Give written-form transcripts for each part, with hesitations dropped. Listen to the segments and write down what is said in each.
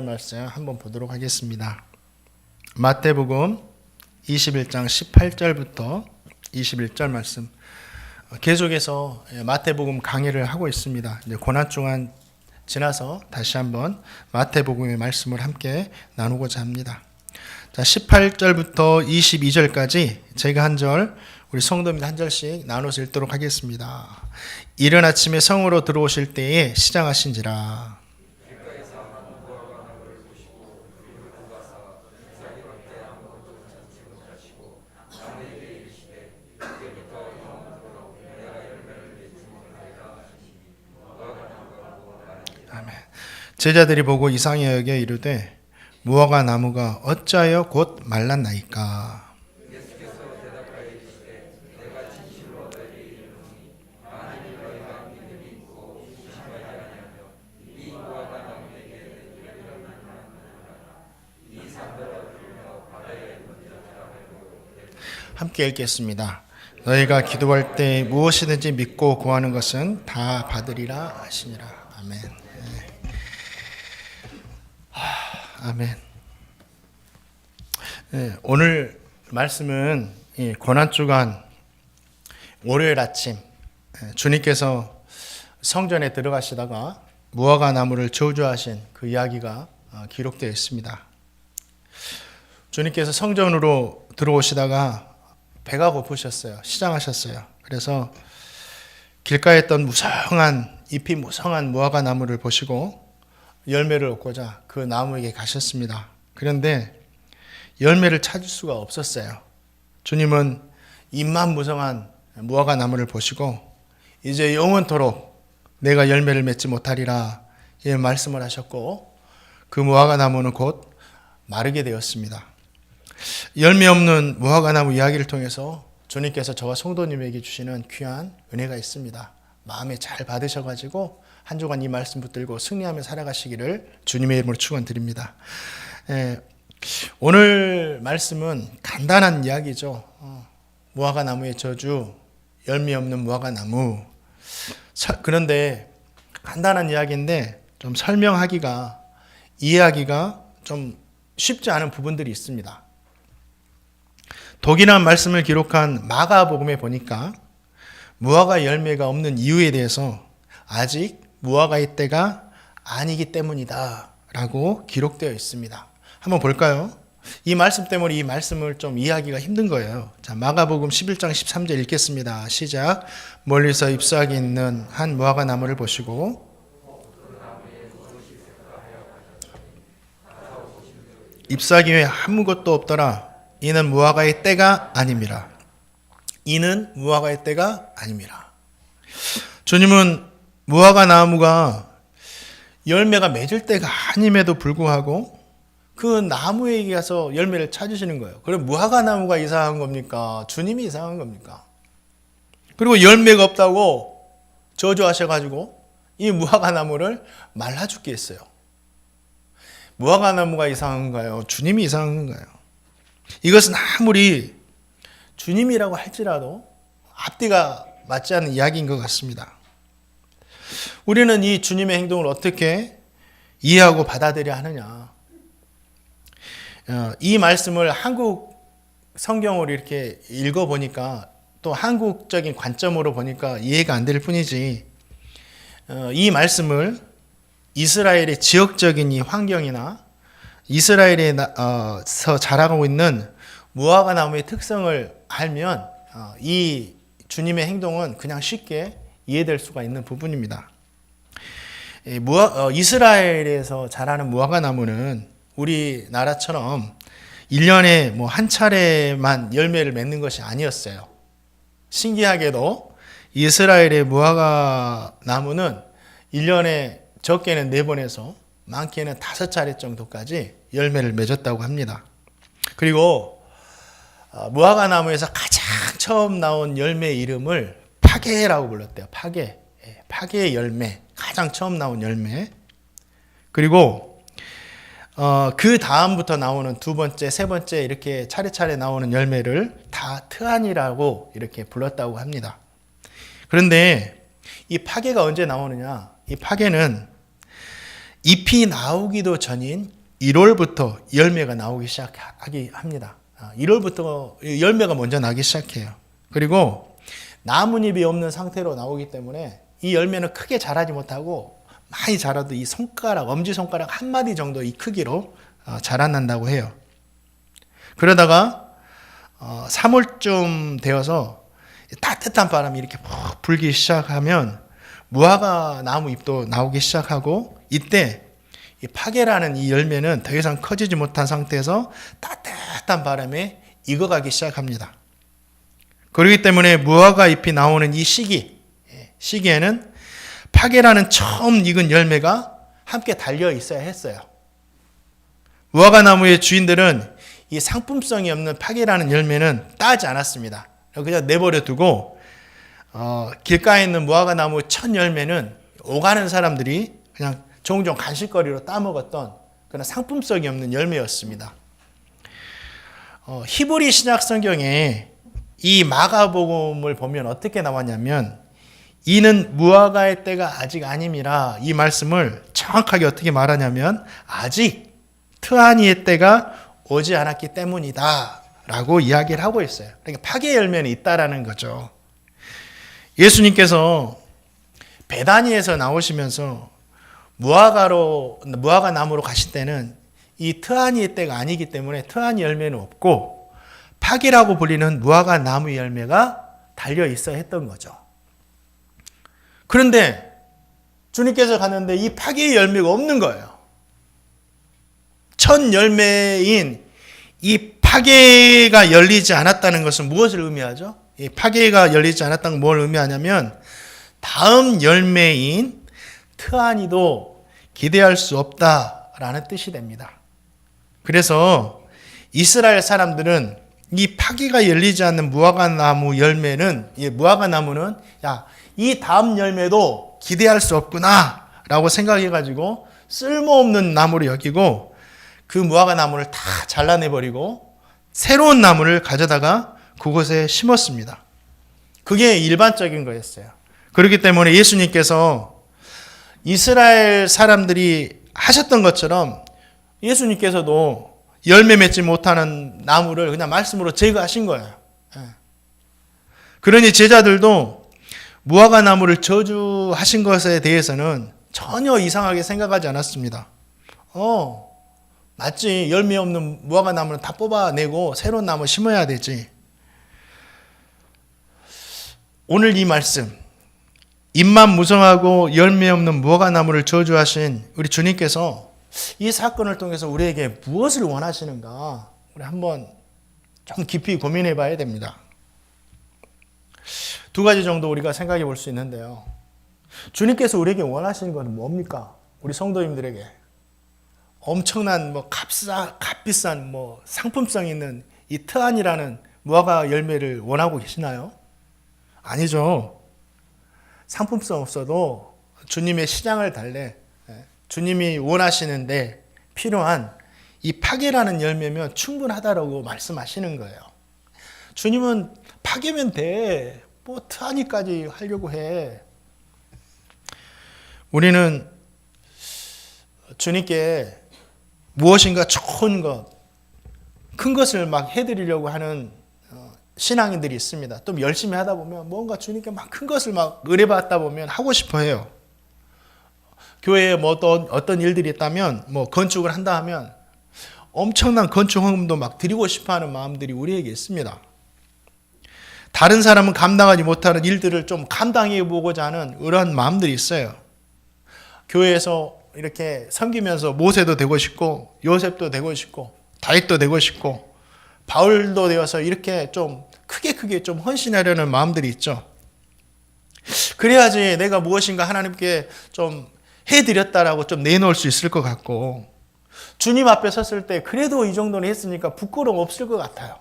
말씀 한번 보도록 하겠습니다. 마태복음 21장 18절부터 21절 말씀 계속해서 마태복음 강의를 하고 있습니다. 이제 고난주간 지나서 다시 한번 마태복음의 말씀을 함께 나누고자 합니다. 자, 18절부터 22절까지 제가 한 절, 우리 성도님들 한 절씩 나눠서 읽도록 하겠습니다. 이른 아침에 성으로 들어오실 때에 시장하신지라. 제자들이 보고 이상히 여겨 이르되 무화과 나무가 어찌하여 곧 말랐나이까. 함께 읽겠습니다. 너희가 기도할 때 무엇이든지 믿고 구하는 것은 다 받으리라 하시니라. 아멘. 아멘. 네, 오늘 말씀은 고난주간 월요일 아침 주님께서 성전에 들어가시다가 무화과 나무를 저주하신 그 이야기가 기록되어 있습니다. 주님께서 성전으로 들어오시다가 배가 고프셨어요. 시장하셨어요. 그래서 길가에 있던 잎이 무성한 무화과 나무를 보시고 열매를 얻고자 그 나무에게 가셨습니다. 그런데 열매를 찾을 수가 없었어요. 주님은 잎만 무성한 무화과 나무를 보시고 이제 영원토록 내가 열매를 맺지 못하리라 말씀을 하셨고 그 무화과 나무는 곧 마르게 되었습니다. 열매 없는 무화과 나무 이야기를 통해서 주님께서 저와 성도님에게 주시는 귀한 은혜가 있습니다. 마음에 잘 받으셔가지고 한 주간 이 말씀 붙들고 승리하며 살아가시기를 주님의 이름으로 축원드립니다. 오늘 말씀은 간단한 이야기죠. 무화과 나무의 저주, 열매 없는 무화과 나무. 그런데 간단한 이야기인데 좀 설명하기가, 이해하기가 좀 쉽지 않은 부분들이 있습니다. 독일한 말씀을 기록한 마가복음에 보니까 무화과 열매가 없는 이유에 대해서 아직 무화과의 때가 아니기 때문이다 라고 기록되어 있습니다. 한번 볼까요? 이 말씀 때문에 이 말씀을 좀 이해하기가 힘든 거예요. 자, 마가복음 11장 13절 읽겠습니다. 시작. 멀리서 잎사귀 있는 한 무화과 나무를 보시고 잎사귀 외에 아무것도 없더라. 이는 무화과의 때가 아님이라. 이는 무화과의 때가 아닙니다. 주님은 무화과 나무가 열매가 맺을 때가 아님에도 불구하고 그 나무에 가서 열매를 찾으시는 거예요. 그럼 무화과 나무가 이상한 겁니까? 주님이 이상한 겁니까? 그리고 열매가 없다고 저주하셔가지고 이 무화과 나무를 말라 죽게 했어요. 무화과 나무가 이상한가요? 주님이 이상한 건가요? 이것은 아무리 주님이라고 할지라도 앞뒤가 맞지 않는 이야기인 것 같습니다. 우리는 이 주님의 행동을 어떻게 이해하고 받아들여야 하느냐. 이 말씀을 한국 성경으로 이렇게 읽어보니까 또 한국적인 관점으로 보니까 이해가 안 될 뿐이지 이 말씀을 이스라엘의 지역적인 이 환경이나 이스라엘에서 자라고 있는 무화과 나무의 특성을 알면 이 주님의 행동은 그냥 쉽게 이해될 수가 있는 부분입니다. 이스라엘에서 자라는 무화과 나무는 우리나라처럼 1년에 한 차례만 열매를 맺는 것이 아니었어요. 신기하게도 이스라엘의 무화과 나무는 1년에 적게는 4번에서 많게는 5차례 정도까지 열매를 맺었다고 합니다. 그리고 무화과 나무에서 가장 처음 나온 열매 이름을 파게라고 불렀대요. 파게의 열매, 가장 처음 나온 열매. 그리고 그 다음부터 나오는 두 번째, 세 번째 이렇게 차례차례 나오는 열매를 다 트안이라고 이렇게 불렀다고 합니다. 그런데 이 파게가 언제 나오느냐? 이 파게는 잎이 나오기도 전인 1월부터 열매가 나오기 시작하기 합니다. 1월부터 열매가 먼저 나기 시작해요. 그리고 나뭇잎이 없는 상태로 나오기 때문에 이 열매는 크게 자라지 못하고 많이 자라도 이 손가락, 엄지손가락 한 마디 정도 이 크기로 자라난다고 해요. 그러다가 3월쯤 되어서 따뜻한 바람이 이렇게 푹 불기 시작하면 무화과 나무 잎도 나오기 시작하고, 이때 이 파게라는 이 열매는 더 이상 커지지 못한 상태에서 따뜻한 바람에 익어가기 시작합니다. 그렇기 때문에 무화과 잎이 나오는 이 시기에는 파게라는 처음 익은 열매가 함께 달려 있어야 했어요. 무화과 나무의 주인들은 이 상품성이 없는 파게라는 열매는 따지 않았습니다. 그냥 내버려 두고 길가에 있는 무화과 나무 첫 열매는 오가는 사람들이 그냥 종종 간식거리로 따먹었던 그런 상품성이 없는 열매였습니다. 히브리 신약 성경에 이 마가복음을 보면 어떻게 나왔냐면, 이는 무화과의 때가 아직 아님이라, 이 말씀을 정확하게 어떻게 말하냐면 아직 트아니의 때가 오지 않았기 때문이다 라고 이야기를 하고 있어요. 그러니까 파게 열매는 있다라는 거죠. 예수님께서 베다니에서 나오시면서 무화과 나무로 가실 때는 이 트아니의 때가 아니기 때문에 트아니 열매는 없고 파게라고 불리는 무화과 나무 열매가 달려 있어야 했던 거죠. 그런데 주님께서 갔는데 이 파게의 열매가 없는 거예요. 첫 열매인 이 파게가 열리지 않았다는 것은 무엇을 의미하죠? 이 파게가 열리지 않았다는 건 뭘 의미하냐면 다음 열매인 트아니도 기대할 수 없다라는 뜻이 됩니다. 그래서 이스라엘 사람들은 이 파게가 열리지 않는 무화과 나무 열매는, 이 무화과 나무는 이 다음 열매도 기대할 수 없구나 라고 생각해가지고 쓸모없는 나무로 여기고 그 무화과 나무를 다 잘라내버리고 새로운 나무를 가져다가 그곳에 심었습니다. 그게 일반적인 거였어요. 그렇기 때문에 예수님께서 이스라엘 사람들이 하셨던 것처럼 예수님께서도 열매 맺지 못하는 나무를 그냥 말씀으로 제거하신 거예요. 그러니 제자들도 무화과 나무를 저주하신 것에 대해서는 전혀 이상하게 생각하지 않았습니다. 맞지. 열매 없는 무화과 나무는 다 뽑아내고 새로운 나무 심어야 되지. 오늘 이 말씀, 잎만 무성하고 열매 없는 무화과 나무를 저주하신 우리 주님께서 이 사건을 통해서 우리에게 무엇을 원하시는가, 우리 한번 좀 깊이 고민해 봐야 됩니다. 두 가지 정도 우리가 생각해 볼 수 있는데요. 주님께서 우리에게 원하시는 것은 뭡니까? 우리 성도님들에게 엄청난 값비싼 상품성 있는 이 트안이라는 무화과 열매를 원하고 계시나요? 아니죠. 상품성 없어도 주님의 시장을 달래 주님이 원하시는데 필요한 이 파게라는 열매면 충분하다라고 말씀하시는 거예요. 주님은 파게면 돼. 트아니까지 하려고 해. 우리는 주님께 무엇인가 좋은 것, 큰 것을 막 해드리려고 하는 신앙인들이 있습니다. 또 열심히 하다 보면 뭔가 주님께 막 큰 것을 막 의뢰받다 보면 하고 싶어 해요. 교회에 어떤 일들이 있다면 건축을 한다 하면 엄청난 건축 헌금도 막 드리고 싶어 하는 마음들이 우리에게 있습니다. 다른 사람은 감당하지 못하는 일들을 좀 감당해 보고자 하는 그런 마음들이 있어요. 교회에서 이렇게 섬기면서 모세도 되고 싶고 요셉도 되고 싶고 다윗도 되고 싶고 바울도 되어서 이렇게 좀 크게 좀 헌신하려는 마음들이 있죠. 그래야지 내가 무엇인가 하나님께 좀 해드렸다라고 좀 내놓을 수 있을 것 같고, 주님 앞에 섰을 때 그래도 이 정도는 했으니까 부끄러움 없을 것 같아요.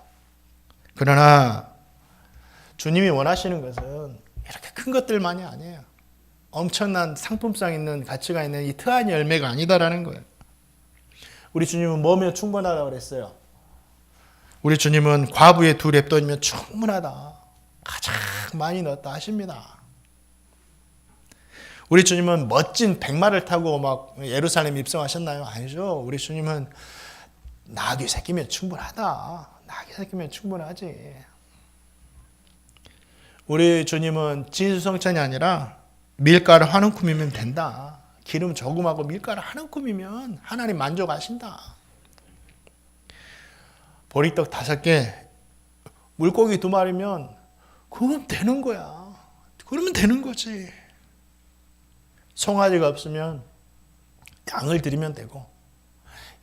그러나 주님이 원하시는 것은 이렇게 큰 것들만이 아니에요. 엄청난 상품성 있는 가치가 있는 이 트아니 열매가 아니다라는 거예요. 우리 주님은 뭐면 충분하다고 그랬어요? 우리 주님은 과부의 2랩돈이면 충분하다. 가장 많이 넣었다 하십니다. 우리 주님은 멋진 백마를 타고 막 예루살렘 입성하셨나요? 아니죠. 우리 주님은 나귀 새끼면 충분하다. 나귀 새끼면 충분하지. 우리 주님은 진수성찬이 아니라 밀가루 한 움큼이면 된다. 기름 조금하고 밀가루 한 움큼이면 하나님 만족하신다. 보리떡 5개, 물고기 2마리면 그건 되는 거야. 그러면 되는 거지. 송아지가 없으면 양을 드리면 되고,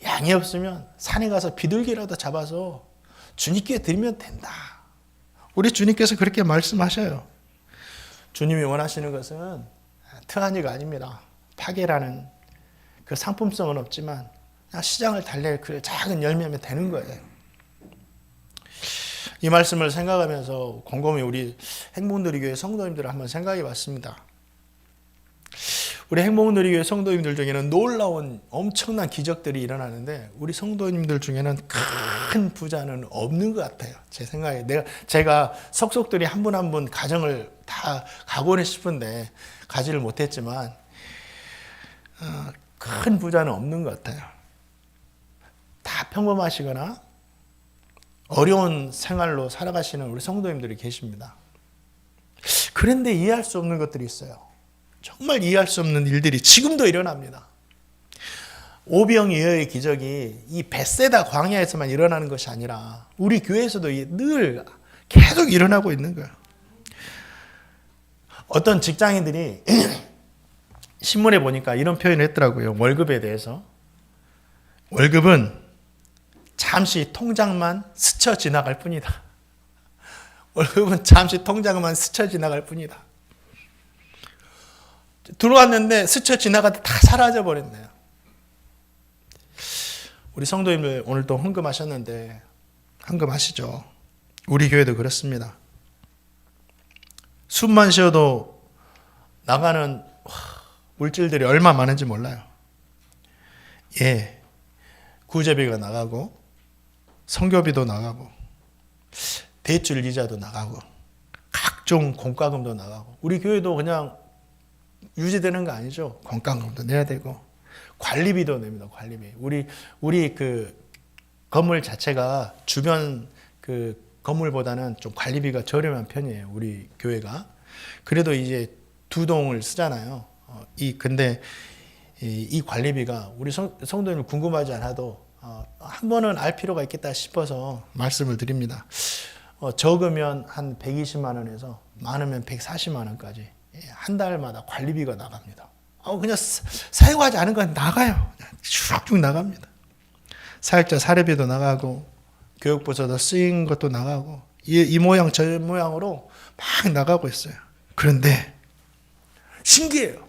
양이 없으면 산에 가서 비둘기라도 잡아서 주님께 드리면 된다. 우리 주님께서 그렇게 말씀하셔요. 주님이 원하시는 것은 특한이가 아닙니다. 파괴라는 그 상품성은 없지만 그냥 시장을 달랠 그 작은 열매면 되는 거예요. 이 말씀을 생각하면서 곰곰이 우리 행복누리교회 성도님들을 한번 생각해 봤습니다. 우리 행복누리교회 성도님들 중에는 놀라운 엄청난 기적들이 일어나는데 우리 성도님들 중에는 큰 부자는 없는 것 같아요. 제 생각에 제가 속속들이 한 분 한 분 가정을 다 가고는 싶은데 가지를 못했지만 큰 부자는 없는 것 같아요. 다 평범하시거나 어려운 생활로 살아가시는 우리 성도님들이 계십니다. 그런데 이해할 수 없는 것들이 있어요. 정말 이해할 수 없는 일들이 지금도 일어납니다. 오병이어의 기적이 이 벳세다 광야에서만 일어나는 것이 아니라 우리 교회에서도 늘 계속 일어나고 있는 거예요. 어떤 직장인들이 신문에 보니까 이런 표현을 했더라고요. 월급에 대해서. 월급은 잠시 통장만 스쳐 지나갈 뿐이다. 월급은 잠시 통장만 스쳐 지나갈 뿐이다. 들어왔는데 스쳐 지나가다 다 사라져 버렸네요. 우리 성도님들 오늘 또 헌금하셨는데 헌금하시죠. 우리 교회도 그렇습니다. 숨만 쉬어도 나가는 물질들이 얼마 많은지 몰라요. 예, 구제비가 나가고 성교비도 나가고 대출 이자도 나가고 각종 공과금도 나가고 우리 교회도 그냥 유지되는 거 아니죠. 공과금도 내야 되고 관리비도 냅니다. 관리비. 우리 그 건물 자체가 주변 그 건물보다는 좀 관리비가 저렴한 편이에요. 우리 교회가. 그래도 이제 2동을 쓰잖아요. 근데 이 관리비가 우리 성도님 궁금하지 않아도 한 번은 알 필요가 있겠다 싶어서 말씀을 드립니다. 적으면 한 120만 원에서 많으면 140만 원까지 한 달마다 관리비가 나갑니다. 그냥 사용하지 않은 건 나가요. 쭉쭉 나갑니다. 사역자 사례비도 나가고 교육부서도 쓰인 것도 나가고 이 모양 저 모양으로 막 나가고 있어요. 그런데 신기해요.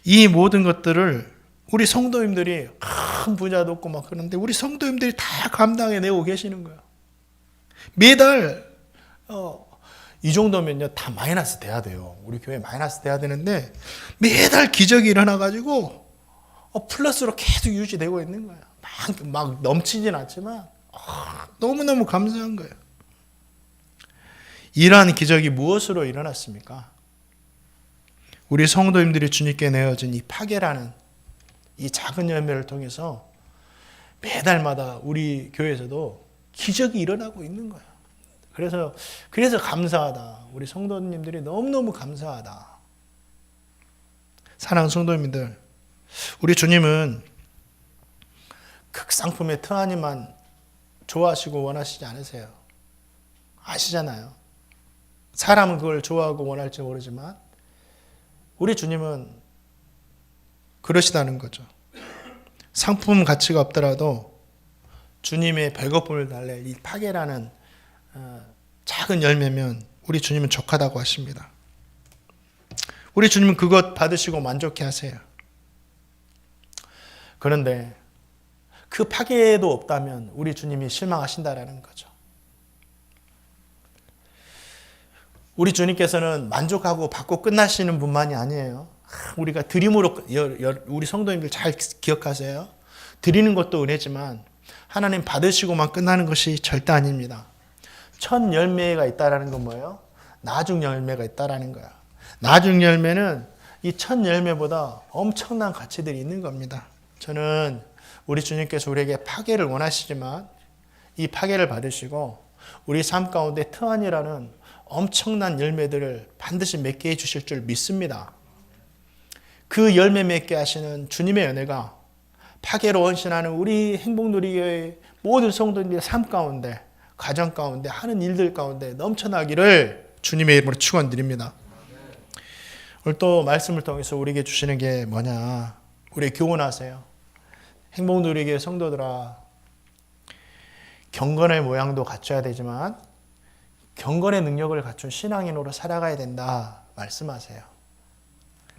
이 모든 것들을 우리 성도님들이 큰 부자도 없고 막 그런데 우리 성도님들이 다 감당해내고 계시는 거예요. 매달 이 정도면요 다 마이너스 돼야 돼요. 우리 교회 마이너스 돼야 되는데 매달 기적이 일어나가지고 플러스로 계속 유지되고 있는 거예요. 막 넘치진 않지만 너무너무 감사한 거예요. 이러한 기적이 무엇으로 일어났습니까? 우리 성도님들이 주님께 내어진 이 파괴라는 이 작은 열매를 통해서 매달마다 우리 교회에서도 기적이 일어나고 있는 거예요. 그래서 감사하다. 우리 성도님들이 너무너무 감사하다. 사랑하는 성도님들, 우리 주님은 극상품의 특한이만 좋아하시고 원하시지 않으세요. 아시잖아요. 사람은 그걸 좋아하고 원할지 모르지만 우리 주님은 그러시다는 거죠. 상품 가치가 없더라도 주님의 배고픔을 달랠 이 파괴라는 작은 열매면 우리 주님은 족하다고 하십니다. 우리 주님은 그것 받으시고 만족해 하세요. 그런데 그 파괴도 없다면 우리 주님이 실망하신다라는 거죠. 우리 주님께서는 만족하고 받고 끝나시는 분만이 아니에요. 우리가 드림으로 우리 성도님들 잘 기억하세요. 드리는 것도 은혜지만 하나님 받으시고만 끝나는 것이 절대 아닙니다. 첫 열매가 있다라는 건 뭐예요? 나중 열매가 있다라는 거야. 나중 열매는 이 첫 열매보다 엄청난 가치들이 있는 겁니다. 저는 우리 주님께서 우리에게 파괴를 원하시지만 이 파괴를 받으시고 우리 삶 가운데 트환이라는 엄청난 열매들을 반드시 맺게 해주실 줄 믿습니다. 그 열매 맺게 하시는 주님의 은혜가 파괴로 헌신하는 우리 행복누리교회의 모든 성도님들의 삶 가운데, 가정 가운데, 하는 일들 가운데 넘쳐나기를 주님의 이름으로 축원드립니다. 오늘 또 말씀을 통해서 우리에게 주시는 게 뭐냐? 우리 교훈하세요. 행복누리교회 성도들아, 경건의 모양도 갖춰야 되지만 경건의 능력을 갖춘 신앙인으로 살아가야 된다 말씀하세요.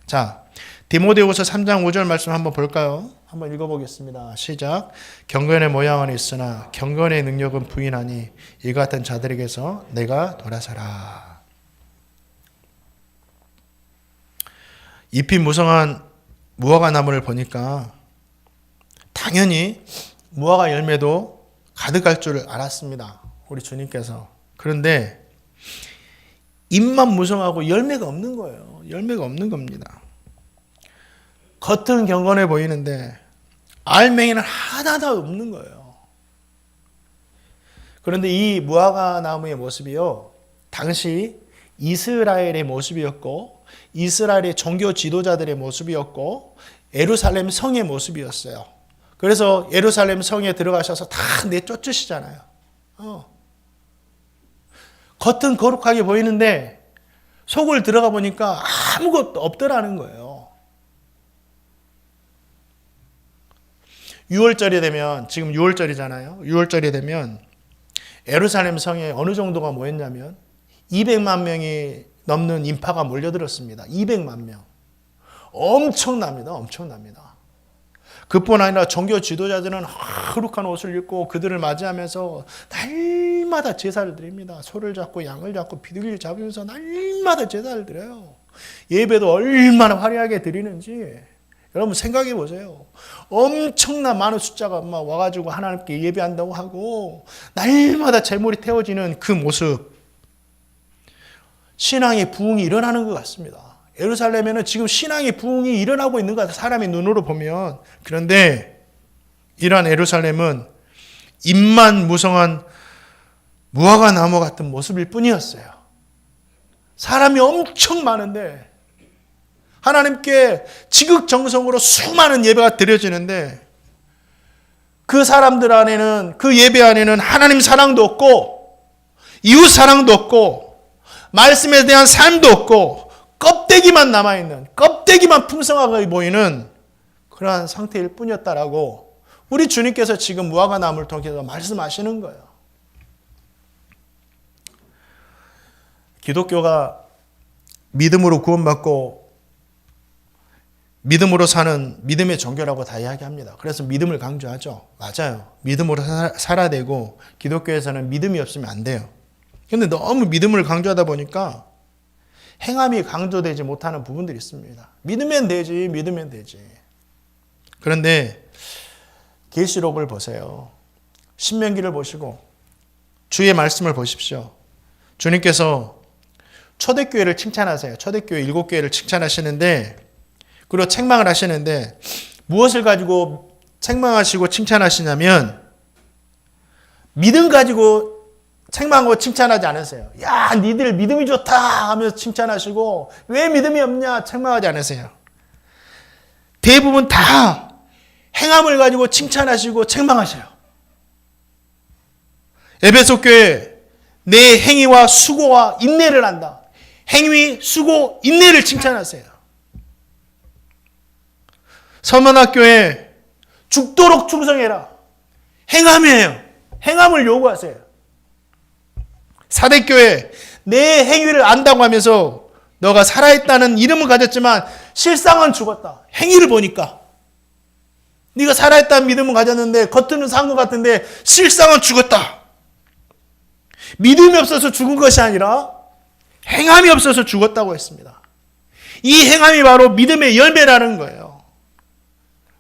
자, 디모데후서 3장 5절 말씀 한번 볼까요? 한번 읽어보겠습니다. 시작. 경건의 모양은 있으나 경건의 능력은 부인하니 이 같은 자들에게서 내가 돌아서라. 잎이 무성한 무화과 나무를 보니까 당연히 무화과 열매도 가득할 줄 알았습니다. 우리 주님께서. 그런데 잎만 무성하고 열매가 없는 거예요. 열매가 없는 겁니다. 겉은 경건해 보이는데 알맹이는 하나도 없는 거예요. 그런데 이 무화과 나무의 모습이요, 당시 이스라엘의 모습이었고 이스라엘의 종교 지도자들의 모습이었고 예루살렘 성의 모습이었어요. 그래서 예루살렘 성에 들어가셔서 다 내쫓으시잖아요. 겉은 거룩하게 보이는데 속을 들어가 보니까 아무것도 없더라는 거예요. 6월절이 되면, 지금 6월절이잖아요. 6월절이 되면 예루살렘 성에 어느 정도가 모였냐면 200만 명이 넘는 인파가 몰려들었습니다. 200만 명. 엄청납니다. 엄청납니다. 그뿐 아니라 종교 지도자들은 거룩한 옷을 입고 그들을 맞이하면서 날마다 제사를 드립니다. 소를 잡고 양을 잡고 비둘기를 잡으면서 날마다 제사를 드려요. 예배도 얼마나 화려하게 드리는지 여러분 생각해 보세요. 엄청난 많은 숫자가 막 와가지고 하나님께 예배한다고 하고 날마다 제물이 태워지는 그 모습, 신앙의 부흥이 일어나는 것 같습니다. 예루살렘에는 지금 신앙의 부흥이 일어나고 있는 것 같아요. 사람의 눈으로 보면. 그런데 이러한 예루살렘은 잎만 무성한 무화과 나무 같은 모습일 뿐이었어요. 사람이 엄청 많은데 하나님께 지극정성으로 수많은 예배가 드려지는데 그 사람들 안에는, 그 예배 안에는 하나님 사랑도 없고 이웃 사랑도 없고 말씀에 대한 삶도 없고 껍데기만 남아있는, 껍데기만 풍성하게 보이는 그러한 상태일 뿐이었다라고 우리 주님께서 지금 무화과 나무를 통해서 말씀하시는 거예요. 기독교가 믿음으로 구원받고 믿음으로 사는 믿음의 종교라고 다 이야기합니다. 그래서 믿음을 강조하죠. 맞아요. 믿음으로 살아야 되고 기독교에서는 믿음이 없으면 안 돼요. 그런데 너무 믿음을 강조하다 보니까 행함이 강조되지 못하는 부분들이 있습니다. 믿으면 되지, 믿으면 되지. 그런데 계시록을 보세요. 신명기를 보시고 주의 말씀을 보십시오. 주님께서 초대교회를 칭찬하세요. 초대교회 7교회를 칭찬하시는데, 그리고 책망을 하시는데 무엇을 가지고 책망하시고 칭찬하시냐면 믿음 가지고 책망하고 칭찬하지 않으세요. 야, 니들 믿음이 좋다 하면서 칭찬하시고 왜 믿음이 없냐 책망하지 않으세요. 대부분 다 행함을 가지고 칭찬하시고 책망하셔요. 에베소 교회 내 행위와 수고와 인내를 한다. 행위, 수고, 인내를 칭찬하세요. 서문학교에 죽도록 충성해라. 행함이에요. 행함을 요구하세요. 사대교회 내 행위를 안다고 하면서 너가 살아있다는 이름을 가졌지만 실상은 죽었다. 행위를 보니까 네가 살아있다는 믿음을 가졌는데 겉으로는 산 것 같은데 실상은 죽었다. 믿음이 없어서 죽은 것이 아니라 행함이 없어서 죽었다고 했습니다. 이 행함이 바로 믿음의 열매라는 거예요.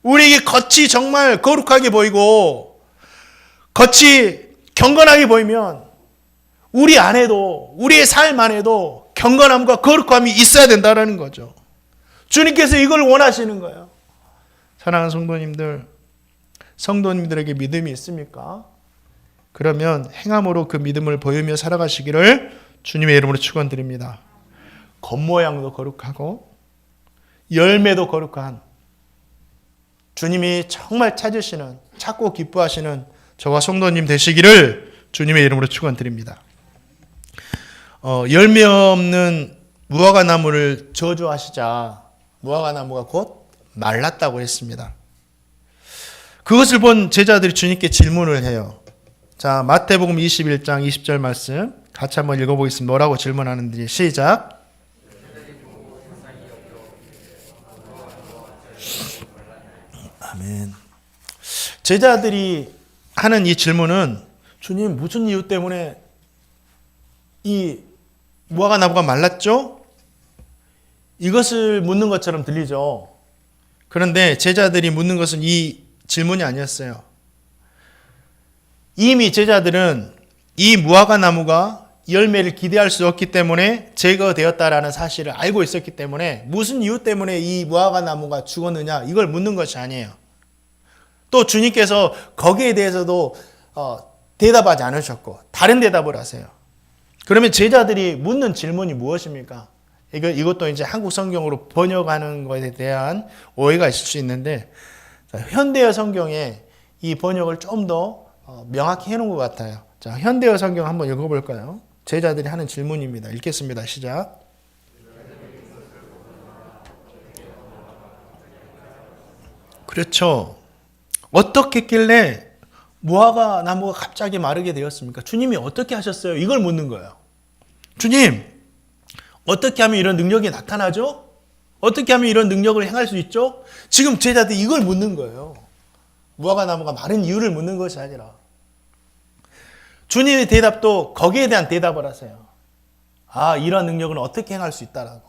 우리에게 겉이 정말 거룩하게 보이고 겉이 경건하게 보이면 우리 안에도, 우리의 삶 안에도 경건함과 거룩함이 있어야 된다는 거죠. 주님께서 이걸 원하시는 거예요. 사랑하는 성도님들에게 믿음이 있습니까? 그러면 행함으로 그 믿음을 보이며 살아가시기를 주님의 이름으로 축원드립니다. 겉모양도 거룩하고 열매도 거룩한 주님이 정말 찾고 기뻐하시는 저와 성도님 되시기를 주님의 이름으로 축원드립니다. 열매 없는 무화과 나무를 저주하시자 무화과 나무가 곧 말랐다고 했습니다. 그것을 본 제자들이 주님께 질문을 해요. 자, 마태복음 21장 20절 말씀 같이 한번 읽어보겠습니다. 뭐라고 질문하는지 시작. 아멘. 제자들이 하는 이 질문은 주님 무슨 이유 때문에 이 무화과 나무가 말랐죠? 이것을 묻는 것처럼 들리죠. 그런데 제자들이 묻는 것은 이 질문이 아니었어요. 이미 제자들은 이 무화과 나무가 열매를 기대할 수 없기 때문에 제거되었다라는 사실을 알고 있었기 때문에 무슨 이유 때문에 이 무화과 나무가 죽었느냐 이걸 묻는 것이 아니에요. 또 주님께서 거기에 대해서도 대답하지 않으셨고 다른 대답을 하세요. 그러면 제자들이 묻는 질문이 무엇입니까? 이것도 이제 한국 성경으로 번역하는 것에 대한 오해가 있을 수 있는데 현대어 성경에 이 번역을 좀 더 명확히 해놓은 것 같아요. 자, 현대어 성경 한번 읽어볼까요? 제자들이 하는 질문입니다. 읽겠습니다. 시작. 그렇죠. 어떻게 했길래 무화과 나무가 갑자기 마르게 되었습니까? 주님이 어떻게 하셨어요? 이걸 묻는 거예요. 주님, 어떻게 하면 이런 능력이 나타나죠? 어떻게 하면 이런 능력을 행할 수 있죠? 지금 제자들이 이걸 묻는 거예요. 무화과 나무가 마른 이유를 묻는 것이 아니라 주님의 대답도 거기에 대한 대답을 하세요. 이런 능력은 어떻게 행할 수 있다라고.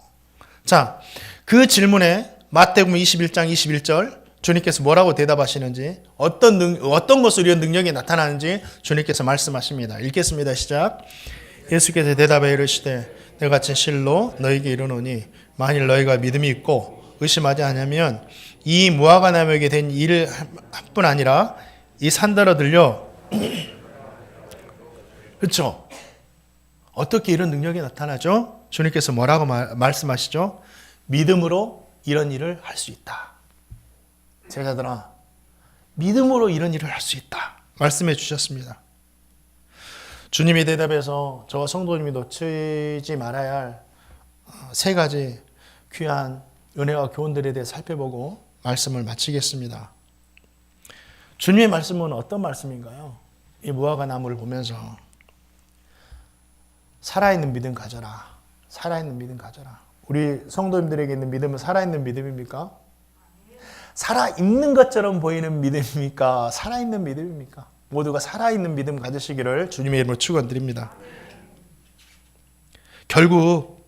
자, 그 질문에 마태복음 21장 21절 주님께서 뭐라고 대답하시는지 어떤 것으로 이런 능력이 나타나는지 주님께서 말씀하십니다. 읽겠습니다. 시작. 예수께서 대답하여 이르시되 내가 같이 실로 너희에게 이르노니 만일 너희가 믿음이 있고 의심하지 않으면 이 무화과 나무에게 된 일을 할 뿐 아니라 이 산더러 들려 그렇죠? 어떻게 이런 능력이 나타나죠? 주님께서 뭐라고 말씀하시죠? 믿음으로 이런 일을 할 수 있다. 제자들아, 믿음으로 이런 일을 할 수 있다. 말씀해 주셨습니다. 주님의 대답에서 저와 성도님이 놓치지 말아야 할 세 가지 귀한 은혜와 교훈들에 대해 살펴보고 말씀을 마치겠습니다. 주님의 말씀은 어떤 말씀인가요? 이 무화과 나무를 보면서 살아있는 믿음 가져라. 살아있는 믿음 가져라. 우리 성도님들에게 있는 믿음은 살아있는 믿음입니까? 살아있는 것처럼 보이는 믿음입니까? 살아있는 믿음입니까? 모두가 살아있는 믿음 가지시기를 주님의 이름으로 축원드립니다. 결국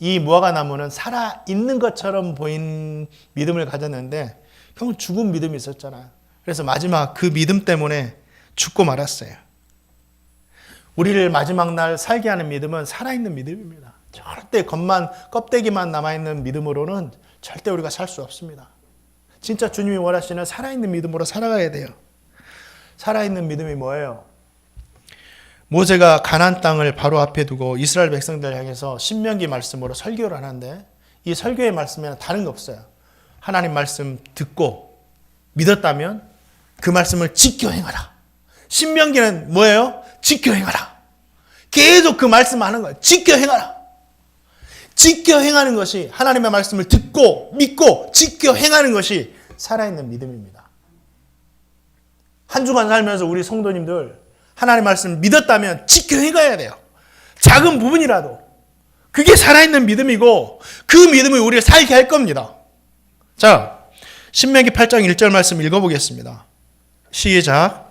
이 무화과 나무는 살아있는 것처럼 보인 믿음을 가졌는데 결국 죽은 믿음이 있었잖아요. 그래서 마지막 그 믿음 때문에 죽고 말았어요. 우리를 마지막 날 살게 하는 믿음은 살아있는 믿음입니다. 절대 껍데기만 남아있는 믿음으로는 절대 우리가 살 수 없습니다. 진짜 주님이 원하시는 살아있는 믿음으로 살아가야 돼요. 살아있는 믿음이 뭐예요? 모세가 가나안 땅을 바로 앞에 두고 이스라엘 백성들을 향해서 신명기 말씀으로 설교를 하는데 이 설교의 말씀에는 다른 게 없어요. 하나님 말씀 듣고 믿었다면 그 말씀을 지켜 행하라. 신명기는 뭐예요? 지켜 행하라. 계속 그 말씀하는 거예요. 지켜 행하라. 지켜 행하는 것이 하나님의 말씀을 듣고 믿고 지켜 행하는 것이 살아있는 믿음입니다. 한 주간 살면서 우리 성도님들 하나님의 말씀을 믿었다면 지켜 행해야 돼요. 작은 부분이라도. 그게 살아있는 믿음이고 그 믿음이 우리를 살게 할 겁니다. 자, 신명기 8장 1절 말씀 읽어보겠습니다. 시작.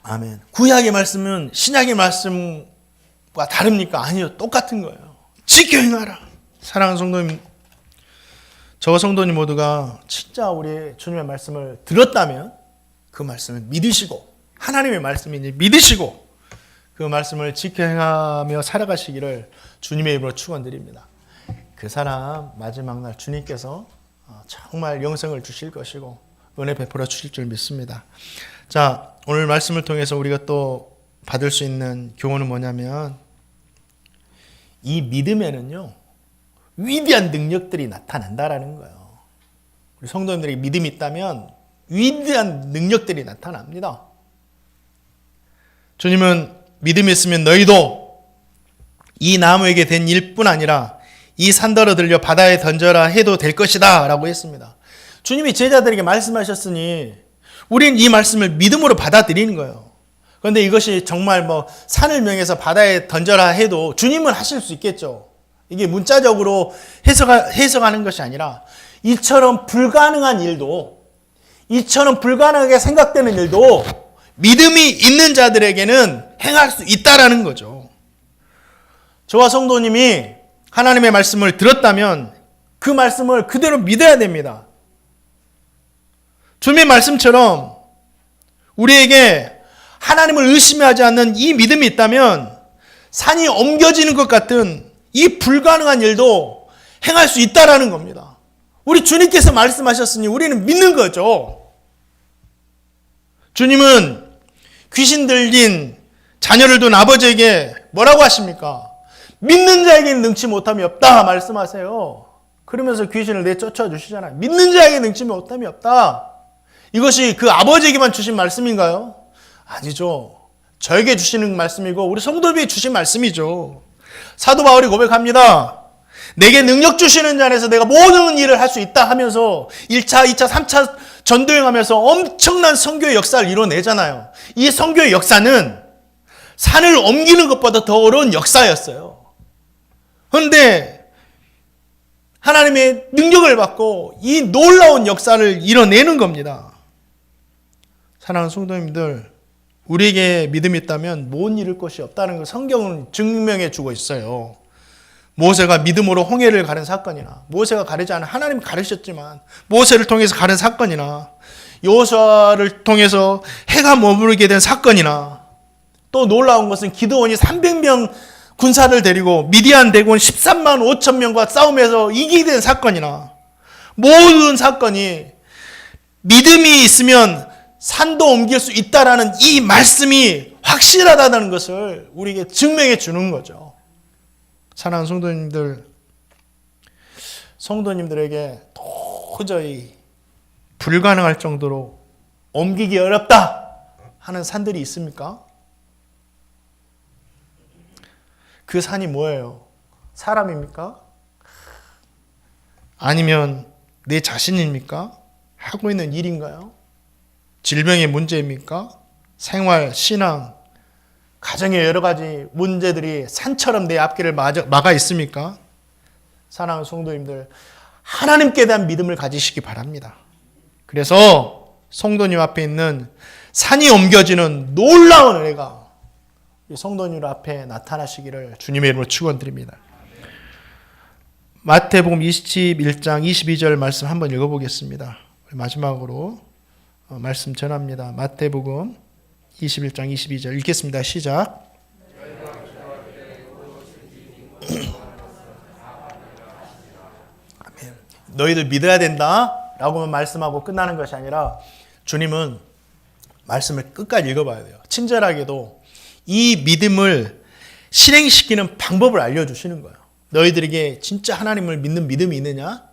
아멘. 구약의 말씀은 신약의 말씀과 다릅니까? 아니요. 똑같은 거예요. 지켜 행하라. 사랑하는 성도님, 저와 성도님 모두가 진짜 우리 주님의 말씀을 들었다면 그 말씀을 믿으시고 하나님의 말씀인지 믿으시고 그 말씀을 지켜 행하며 살아가시기를 주님의 이름으로 축원드립니다. 그 사람 마지막 날 주님께서 정말 영생을 주실 것이고 은혜 베풀어 주실 줄 믿습니다. 자, 오늘 말씀을 통해서 우리가 또 받을 수 있는 교훈은 뭐냐면 이 믿음에는요 위대한 능력들이 나타난다라는 거예요. 우리 성도님들에게 믿음이 있다면 위대한 능력들이 나타납니다. 주님은 믿음이 있으면 너희도 이 나무에게 된 일뿐 아니라 이 산더러 들려 바다에 던져라 해도 될 것이다 라고 했습니다. 주님이 제자들에게 말씀하셨으니 우린 이 말씀을 믿음으로 받아들이는 거예요. 그런데 이것이 정말 산을 명해서 바다에 던져라 해도 주님은 하실 수 있겠죠. 이게 문자적으로 해석하는 것이 아니라 이처럼 불가능한 일도, 이처럼 불가능하게 생각되는 일도 믿음이 있는 자들에게는 행할 수 있다라는 거죠. 저와 성도님이 하나님의 말씀을 들었다면 그 말씀을 그대로 믿어야 됩니다. 주님의 말씀처럼 우리에게 하나님을 의심하지 않는 이 믿음이 있다면 산이 옮겨지는 것 같은 이 불가능한 일도 행할 수 있다라는 겁니다. 우리 주님께서 말씀하셨으니 우리는 믿는 거죠. 주님은 귀신 들린 자녀를 둔 아버지에게 뭐라고 하십니까? 믿는 자에게는 능치 못함이 없다 말씀하세요. 그러면서 귀신을 내쫓아 주시잖아요. 믿는 자에게 능치 못함이 없다. 이것이 그 아버지에게만 주신 말씀인가요? 아니죠. 저에게 주시는 말씀이고 우리 성도님에게 주신 말씀이죠. 사도 바울이 고백합니다. 내게 능력 주시는 자 안에서 내가 모든 일을 할 수 있다 하면서 1차, 2차, 3차 전도행하면서 엄청난 선교의 역사를 이뤄내잖아요. 이 선교의 역사는 산을 옮기는 것보다 더 어려운 역사였어요. 그런데 하나님의 능력을 받고 이 놀라운 역사를 이뤄내는 겁니다. 사랑하는 성도님들, 우리에게 믿음이 있다면 못 이룰 것이 없다는 걸 성경은 증명해 주고 있어요. 모세가 믿음으로 홍해를 가른 사건이나 모세가 가르지 않은 하나님 가르셨지만 모세를 통해서 가른 사건이나 여호수아를 통해서 해가 머무르게 된 사건이나 또 놀라운 것은 기드온이 300명 군사를 데리고 미디안 대군 13만 5천 명과 싸움에서 이기게 된 사건이나 모든 사건이 믿음이 있으면 산도 옮길 수 있다라는 이 말씀이 확실하다는 것을 우리에게 증명해 주는 거죠. 사랑하는 성도님들에게 도저히 불가능할 정도로 옮기기 어렵다 하는 산들이 있습니까? 그 산이 뭐예요? 사람입니까? 아니면 내 자신입니까? 하고 있는 일인가요? 질병의 문제입니까? 생활, 신앙, 가정의 여러 가지 문제들이 산처럼 내 앞길을 막아 있습니까? 사랑하는 성도님들, 하나님께 대한 믿음을 가지시기 바랍니다. 그래서 성도님 앞에 있는 산이 옮겨지는 놀라운 은혜가 성도님 앞에 나타나시기를 주님의 이름으로 축원드립니다. 마태복음 21장 22절 말씀 한번 읽어보겠습니다. 마지막으로 말씀 전합니다. 마태복음 21장 22절 읽겠습니다. 시작. 아멘. 너희들 믿어야 된다 라고만 말씀하고 끝나는 것이 아니라 주님은 말씀을 끝까지 읽어봐야 돼요. 친절하게도 이 믿음을 실행시키는 방법을 알려주시는 거예요. 너희들에게 진짜 하나님을 믿는 믿음이 있느냐?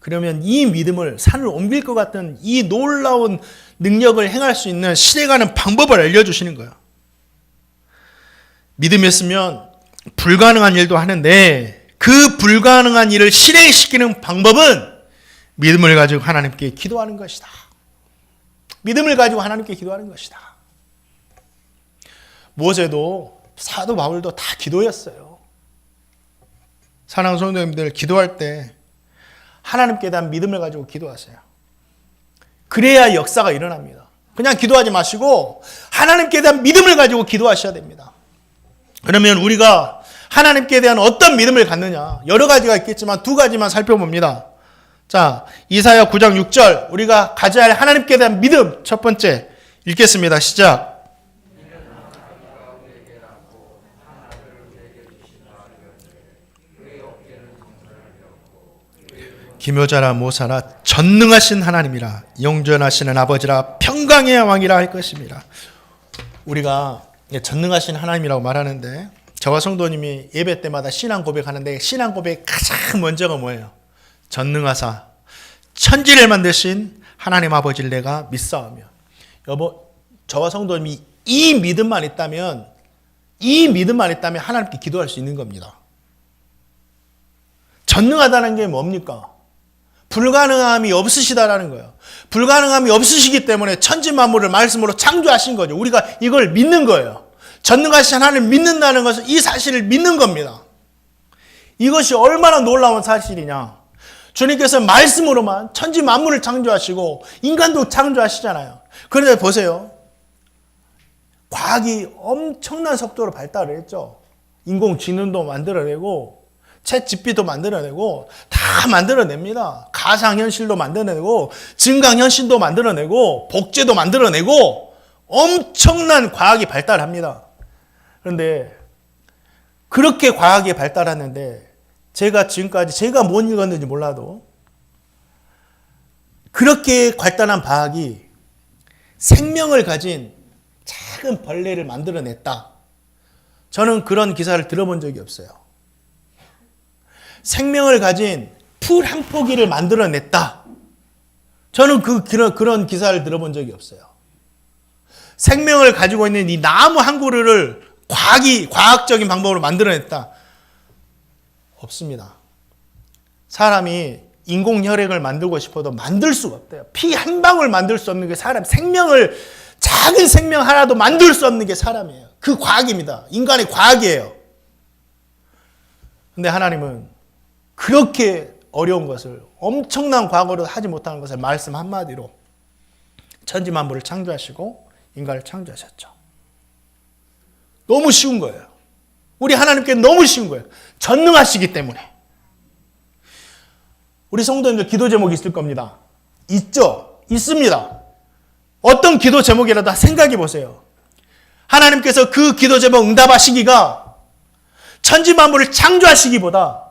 그러면 이 믿음을 산을 옮길 것 같은 이 놀라운 능력을 행할 수 있는 실행하는 방법을 알려주시는 거예요. 믿음이 있으면 불가능한 일도 하는데 그 불가능한 일을 실행시키는 방법은 믿음을 가지고 하나님께 기도하는 것이다. 믿음을 가지고 하나님께 기도하는 것이다. 모세도 사도 바울도 다 기도였어요. 사랑하는 성도님들, 기도할 때 하나님께 대한 믿음을 가지고 기도하세요. 그래야 역사가 일어납니다. 그냥 기도하지 마시고 하나님께 대한 믿음을 가지고 기도하셔야 됩니다. 그러면 우리가 하나님께 대한 어떤 믿음을 갖느냐, 여러 가지가 있겠지만 두 가지만 살펴봅니다. 자, 이사야 9장 6절 우리가 가져야 할 하나님께 대한 믿음 첫 번째 읽겠습니다. 시작. 기묘자라 모사라 전능하신 하나님이라 영존하시는 아버지라 평강의 왕이라 할 것입니다. 우리가 전능하신 하나님이라고 말하는데 저와 성도님이 예배 때마다 신앙 고백하는데 신앙 고백 가장 먼저가 뭐예요? 전능하사 천지를 만드신 하나님 아버지를 내가 믿사오며. 여보, 저와 성도님이 이 믿음만 있다면 하나님께 기도할 수 있는 겁니다. 전능하다는 게 뭡니까? 불가능함이 없으시다라는 거예요. 불가능함이 없으시기 때문에 천지 만물을 말씀으로 창조하신 거죠. 우리가 이걸 믿는 거예요. 전능하신 하나님을 믿는다는 것은 이 사실을 믿는 겁니다. 이것이 얼마나 놀라운 사실이냐. 주님께서 말씀으로만 천지 만물을 창조하시고 인간도 창조하시잖아요. 그런데 보세요. 과학이 엄청난 속도로 발달을 했죠. 인공지능도 만들어내고 챗GPT도 만들어내고 다 만들어냅니다. 가상현실도 만들어내고 증강현실도 만들어내고 복제도 만들어내고 엄청난 과학이 발달합니다. 그런데 그렇게 과학이 발달하는데 제가 지금까지 제가 못 읽었는지 몰라도 그렇게 발달한 과학이 생명을 가진 작은 벌레를 만들어냈다. 저는 그런 기사를 들어본 적이 없어요. 생명을 가진 풀 한 포기를 만들어냈다. 저는 그런 기사를 들어본 적이 없어요. 생명을 가지고 있는 이 나무 한 그루를 과학적인 방법으로 만들어냈다. 없습니다. 사람이 인공혈액을 만들고 싶어도 만들 수가 없대요. 피 한 방울 만들 수 없는 게 사람, 작은 생명 하나도 만들 수 없는 게 사람이에요. 그 과학입니다. 인간의 과학이에요. 근데 하나님은 그렇게 어려운 것을 엄청난 과거로 하지 못하는 것을 말씀 한마디로 천지 만물을 창조하시고 인간을 창조하셨죠. 너무 쉬운 거예요. 우리 하나님께 너무 쉬운 거예요. 전능하시기 때문에. 우리 성도님들 기도 제목이 있을 겁니다. 있죠? 있습니다. 어떤 기도 제목이라도 생각해 보세요. 하나님께서 그 기도 제목 응답하시기가 천지 만물을 창조하시기보다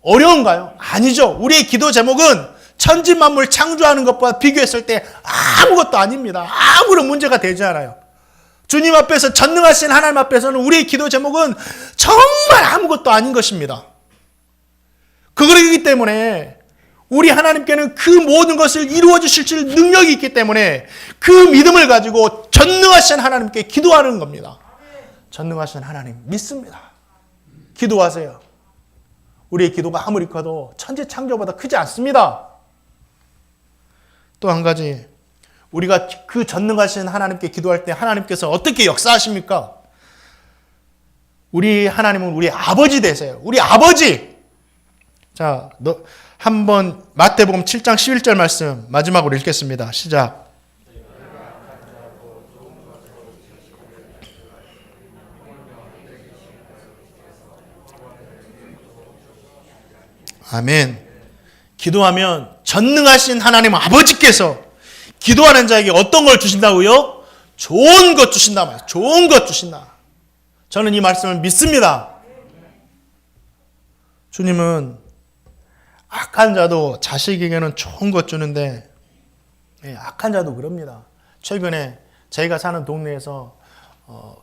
어려운가요? 아니죠. 우리의 기도 제목은 천지 만물 창조하는 것보다 비교했을 때 아무것도 아닙니다. 아무런 문제가 되지 않아요. 주님 앞에서 전능하신 하나님 앞에서는 우리의 기도 제목은 정말 아무것도 아닌 것입니다. 그러기 때문에 우리 하나님께는 그 모든 것을 이루어 주실 능력이 있기 때문에 그 믿음을 가지고 전능하신 하나님께 기도하는 겁니다. 전능하신 하나님 믿습니다. 기도하세요. 우리의 기도가 아무리 커도 천지 창조보다 크지 않습니다. 또 한 가지, 우리가 그 전능하신 하나님께 기도할 때 하나님께서 어떻게 역사하십니까? 우리 하나님은 우리 아버지 되세요. 우리 아버지. 자, 한번 마태복음 7장 11절 말씀 마지막으로 읽겠습니다. 시작. 아멘. 기도하면 전능하신 하나님 아버지께서 기도하는 자에게 어떤 걸 주신다고요? 좋은 것 주신다 말이에요. 좋은 것 주신다. 저는 이 말씀을 믿습니다. 주님은 악한 자도 자식에게는 좋은 것 주는데 악한 자도 그럽니다. 최근에 저희가 사는 동네에서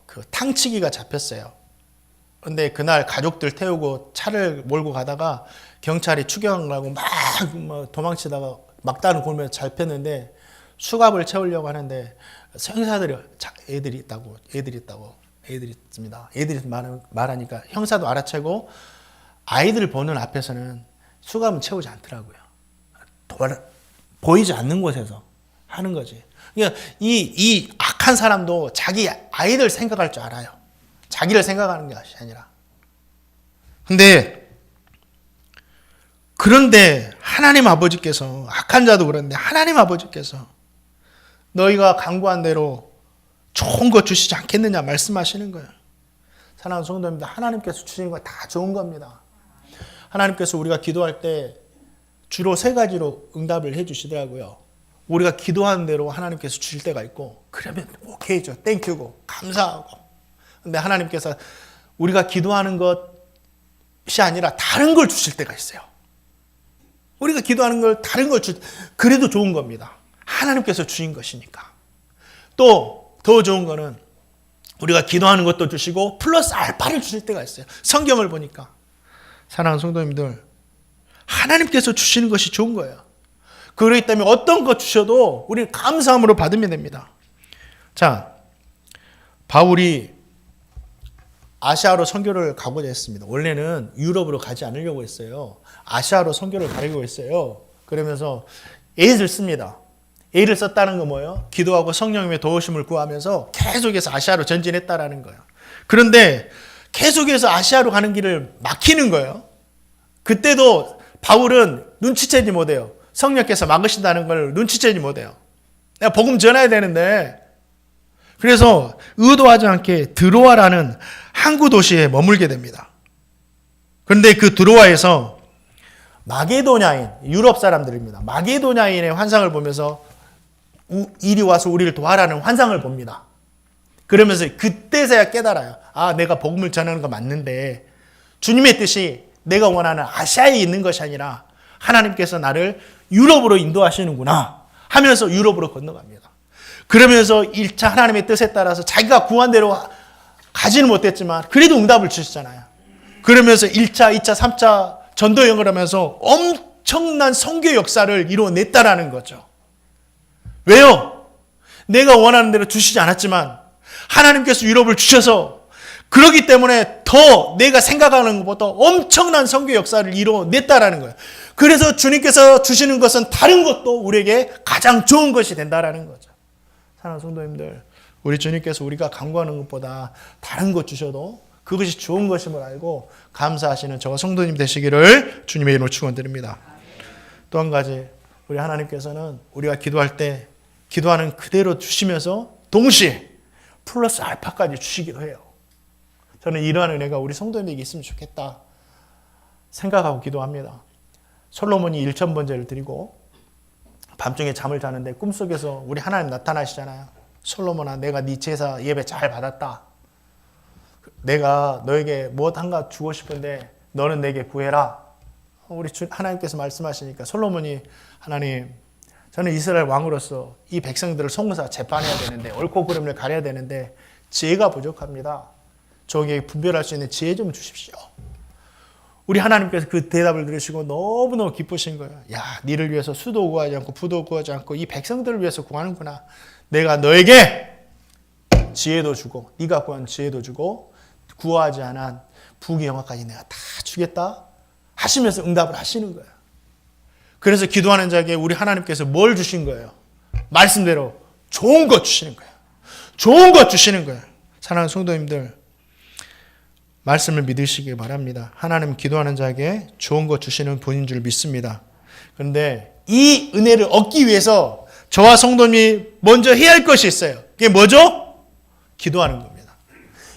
그 탕치기가 잡혔어요. 근데 그날 가족들 태우고 차를 몰고 가다가 경찰이 추격하려고 막 도망치다가 막다른 골목에서 잡혔는데 수갑을 채우려고 하는데 형사들이 애들이 있습니다. 애들이 말하니까 형사도 알아채고 아이들을 보는 앞에서는 수갑은 채우지 않더라고요. 보이지 않는 곳에서 하는 거지. 그러니까 이 악한 사람도 자기 아이들 생각할 줄 알아요. 자기를 생각하는 게 아니라. 그런데 하나님 아버지께서, 악한 자도 그런데 하나님 아버지께서 너희가 간구한 대로 좋은 것 주시지 않겠느냐 말씀하시는 거예요. 사랑하는 성도님들, 하나님께서 주시는 거 다 좋은 겁니다. 하나님께서 우리가 기도할 때 주로 세 가지로 응답을 해 주시더라고요. 우리가 기도하는 대로 하나님께서 주실 때가 있고, 그러면 오케이죠. 땡큐고 감사하고. 근데 하나님께서 우리가 기도하는 것이 아니라 다른 걸 주실 때가 있어요. 우리가 기도하는 걸 다른 걸 그래도 좋은 겁니다. 하나님께서 주신 것이니까. 또 더 좋은 거는 우리가 기도하는 것도 주시고 플러스 알파를 주실 때가 있어요. 성경을 보니까. 사랑하는 성도님들, 하나님께서 주시는 것이 좋은 거예요. 그렇기 때문에 어떤 것 주셔도 우리는 감사함으로 받으면 됩니다. 자, 바울이 아시아로 선교를 가고자 했습니다. 원래는 유럽으로 가지 않으려고 했어요. 아시아로 선교를 가려고 했어요. 그러면서 애를 씁니다. 애를 썼다는 건 뭐예요? 기도하고 성령님의 도우심을 구하면서 계속해서 아시아로 전진했다라는 거예요. 그런데 계속해서 아시아로 가는 길을 막히는 거예요. 그때도 바울은 눈치채지 못해요. 성령께서 막으신다는 걸 눈치채지 못해요. 내가 복음 전해야 되는데, 그래서 의도하지 않게 드로아라는 항구 도시에 머물게 됩니다. 그런데 그 드로아에서 마게도냐인, 유럽 사람들입니다. 마게도냐인의 환상을 보면서 이리 와서 우리를 도와라는 환상을 봅니다. 그러면서 그때서야 깨달아요. 아, 내가 복음을 전하는 거 맞는데 주님의 뜻이 내가 원하는 아시아에 있는 것이 아니라 하나님께서 나를 유럽으로 인도하시는구나 하면서 유럽으로 건너갑니다. 그러면서 1차 하나님의 뜻에 따라서 자기가 구한 대로 가지는 못했지만 그래도 응답을 주시잖아요. 그러면서 1차, 2차, 3차 전도 여행을 하면서 엄청난 선교 역사를 이뤄냈다라는 거죠. 왜요? 내가 원하는 대로 주시지 않았지만 하나님께서 유럽을 주셔서 그렇기 때문에 더 내가 생각하는 것보다 엄청난 선교 역사를 이뤄냈다라는 거예요. 그래서 주님께서 주시는 것은 다른 것도 우리에게 가장 좋은 것이 된다라는 거죠. 사랑하는 성도님들, 우리 주님께서 우리가 간구하는 것보다 다른 것 주셔도 그것이 좋은 것임을 알고 감사하시는 저와 성도님 되시기를 주님의 이름으로 축원드립니다. 또 한 가지, 우리 하나님께서는 우리가 기도할 때 기도하는 그대로 주시면서 동시에 플러스 알파까지 주시기도 해요. 저는 이러한 은혜가 우리 성도님에게 있으면 좋겠다 생각하고 기도합니다. 솔로몬이 1000번제를 드리고 밤중에 잠을 자는데 꿈속에서 우리 하나님 나타나시잖아요. 솔로몬아, 내가 네 제사 예배 잘 받았다. 내가 너에게 무엇 한가 주고 싶은데 너는 내게 구해라. 우리 하나님께서 말씀하시니까 솔로몬이, 하나님, 저는 이스라엘 왕으로서 이 백성들을 송사 재판해야 되는데 옳고 그름을 가려야 되는데 지혜가 부족합니다. 저에게 분별할 수 있는 지혜 좀 주십시오. 우리 하나님께서 그 대답을 들으시고 너무너무 기쁘신 거예요. 야, 니를 위해서 수도 구하지 않고 부도 구하지 않고 이 백성들을 위해서 구하는구나. 내가 너에게 지혜도 주고 네가 구한 지혜도 주고 구하지 않은 부귀 영화까지 내가 다 주겠다 하시면서 응답을 하시는 거예요. 그래서 기도하는 자에게 우리 하나님께서 뭘 주신 거예요? 말씀대로 좋은 것 주시는 거예요. 좋은 것 주시는 거예요. 사랑하는 성도님들, 말씀을 믿으시기 바랍니다. 하나님 기도하는 자에게 좋은 것 주시는 분인 줄 믿습니다. 그런데 이 은혜를 얻기 위해서 저와 성도님이 먼저 해야 할 것이 있어요. 그게 뭐죠? 기도하는 겁니다.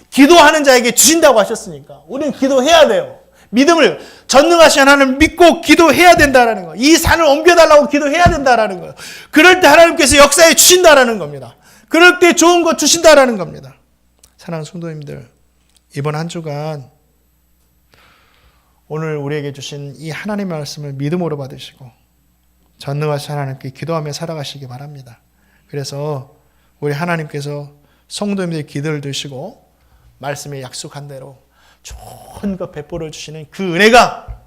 기도하는 자에게 주신다고 하셨으니까 우리는 기도해야 돼요. 믿음을, 전능하신 하나님을 믿고 기도해야 된다라는 거예요. 이 산을 옮겨달라고 기도해야 된다라는 거예요. 그럴 때 하나님께서 역사에 주신다라는 겁니다. 그럴 때 좋은 것 주신다라는 겁니다. 사랑하는 성도님들, 이번 한 주간 오늘 우리에게 주신 이 하나님의 말씀을 믿음으로 받으시고 전능하신 하나님께 기도하며 살아가시기 바랍니다. 그래서 우리 하나님께서 성도님들의 기도를 드시고 말씀에 약속한 대로 좋은 것 베풀어 주시는 그 은혜가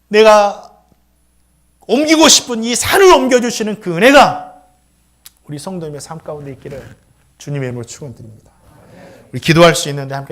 내가 옮기고 싶은 이 산을 옮겨주시는 그 은혜가 우리 성도님의 삶 가운데 있기를 주님의 이름으로 축원드립니다. 우리 기도할 수 있는데 함께